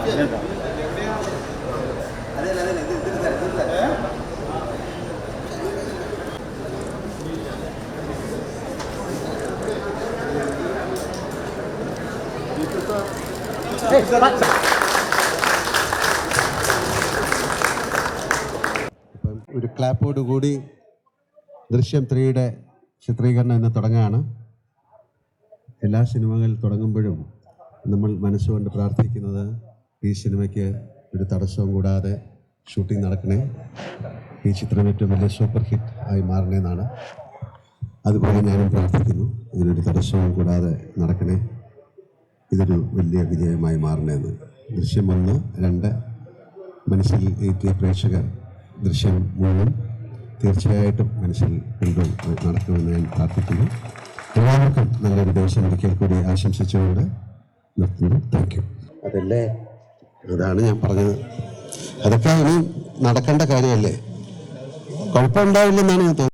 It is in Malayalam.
ഒരു ക്ലാപ്പോട് കൂടി ദൃശ്യം 3യുടെ ചിത്രീകരണം ഇന്ന് തുടങ്ങുകയാണ്. എല്ലാ സിനിമകൾ തുടങ്ങുമ്പോഴും നമ്മൾ മനസ്സുകൊണ്ട് പ്രാർത്ഥിക്കുന്നത് ഈ സിനിമയ്ക്ക് ഒരു തടസ്സവും കൂടാതെ ഷൂട്ടിംഗ് നടക്കണേ, ഈ ചിത്രം ഏറ്റവും വലിയ സൂപ്പർ ഹിറ്റ് ആയി മാറണേ എന്നാണ്. അതുപോലെ ഞാനും പ്രാർത്ഥിക്കുന്നു ഇതിനൊരു തടസ്സവും കൂടാതെ നടക്കണേ, ഇതൊരു വലിയ വിജയമായി മാറണേന്ന്. ദൃശ്യം 1, 2 മനസ്സിൽ എത്തിയ പ്രേക്ഷകർ ദൃശ്യം 3 തീർച്ചയായിട്ടും മനസ്സിൽ നടക്കുമെന്ന് ഞാൻ പ്രാർത്ഥിക്കുന്നു. എല്ലാവർക്കും നല്ലൊരു ദിവസം ഒരിക്കൽ കൂടി ആശംസിച്ചുകൊണ്ട് നിർത്തുന്നു. Thank you. അതല്ലേ, അതാണ് ഞാൻ പറഞ്ഞത്. അതൊക്കെ ഇനി നടക്കേണ്ട കാര്യമല്ലേ, കുഴപ്പമുണ്ടാവില്ലെന്നാണ് ഞാൻ തോന്നുന്നത്.